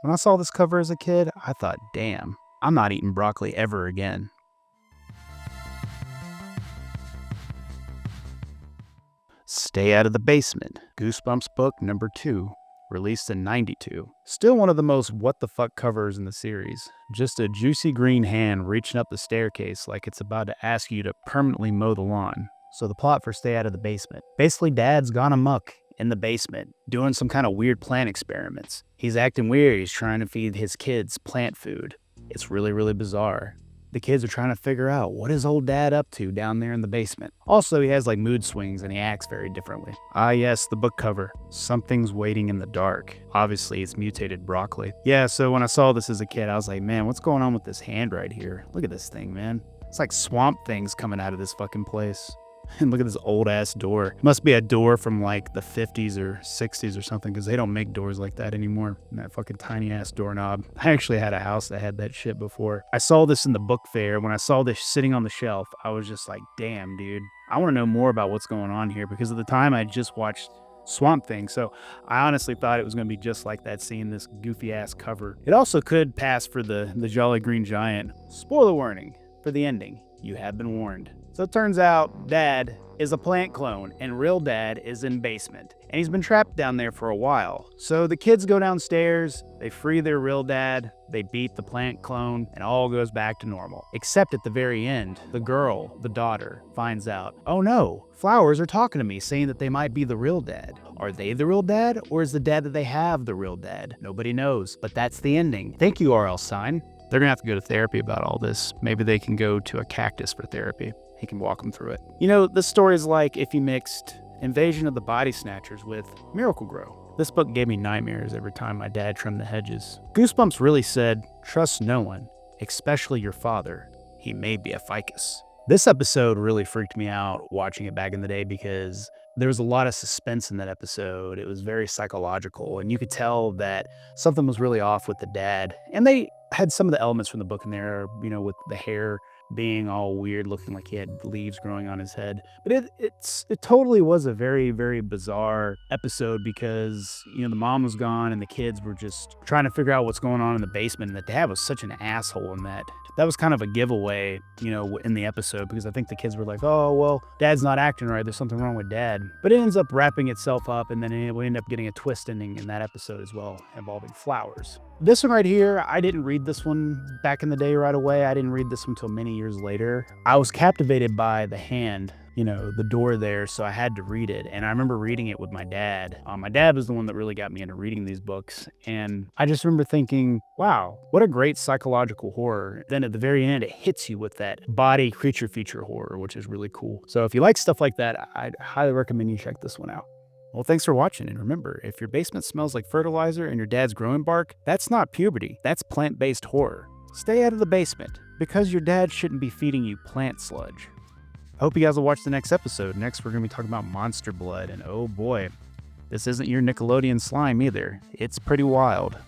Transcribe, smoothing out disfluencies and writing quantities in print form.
When I saw this cover as a kid, I thought, damn, I'm not eating broccoli ever again. Stay Out of the Basement, Goosebumps Book number 2, released in '92. Still one of the most what the fuck covers in the series. Just a juicy green hand reaching up the staircase like it's about to ask you to permanently mow the lawn. So the plot for Stay Out of the Basement. Basically, Dad's gone amok in the basement, doing some kind of weird plant experiments. He's acting weird, he's trying to feed his kids plant food. It's really, really bizarre. The kids are trying to figure out what is old dad up to down there in the basement. Also, he has like mood swings and he acts very differently. Ah yes, the book cover. Something's waiting in the dark. Obviously, it's mutated broccoli. Yeah, so when I saw this as a kid, I was like, man, what's going on with this hand right here? Look at this thing, man. It's like swamp things coming out of this fucking place. And look at this old ass door. It must be a door from like the 50s or 60s or something, because they don't make doors like that anymore. And that fucking tiny ass doorknob. I actually had a house that had that shit before. I saw this in the book fair. When I saw this sitting on the shelf, I was just like, damn, dude. I want to know more about what's going on here, because at the time I just watched Swamp Thing, so I honestly thought it was going to be just like that, seeing this goofy ass cover. It also could pass for the Jolly Green Giant. Spoiler warning for the ending. You have been warned. So it turns out Dad is a plant clone and real Dad is in basement. And he's been trapped down there for a while. So the kids go downstairs, they free their real dad, they beat the plant clone, and all goes back to normal. Except at the very end, the girl, the daughter, finds out, oh no, flowers are talking to me saying that they might be the real dad. Are they the real dad, or is the dad that they have the real dad? Nobody knows, but that's the ending. Thank you, R.L. Stine. They're gonna have to go to therapy about all this. Maybe they can go to a cactus for therapy. He can walk them through it. You know, this story is like if you mixed Invasion of the Body Snatchers with Miracle Grow. This book gave me nightmares every time my dad trimmed the hedges. Goosebumps really said, trust no one, especially your father. He may be a ficus. This episode really freaked me out watching it back in the day, because there was a lot of suspense in that episode. It was very psychological, and you could tell that something was really off with the dad. And they had some of the elements from the book in there, you know, with the hair being all weird, looking like he had leaves growing on his head. But it totally was a very, very bizarre episode, because, you know, the mom was gone and the kids were just trying to figure out what's going on in the basement, and the dad was such an asshole in that. That was kind of a giveaway, you know, in the episode, because I think the kids were like, oh, well, dad's not acting right. There's something wrong with dad. But it ends up wrapping itself up, and then we end up getting a twist ending in that episode as well, involving flowers. This one right here, I didn't read this one back in the day right away. I didn't read this one until many years later. I was captivated by the hand, you know, the door there, so I had to read it. And I remember reading it with my dad. My dad was the one that really got me into reading these books. And I just remember thinking, wow, what a great psychological horror. Then at the very end, it hits you with that body creature feature horror, which is really cool. So if you like stuff like that, I'd highly recommend you check this one out. Well, thanks for watching, and remember, if your basement smells like fertilizer and your dad's growing bark, that's not puberty, that's plant-based horror. Stay out of the basement, because your dad shouldn't be feeding you plant sludge. I hope you guys will watch the next episode. Next, we're going to be talking about monster blood, and oh boy, this isn't your Nickelodeon slime either. It's pretty wild.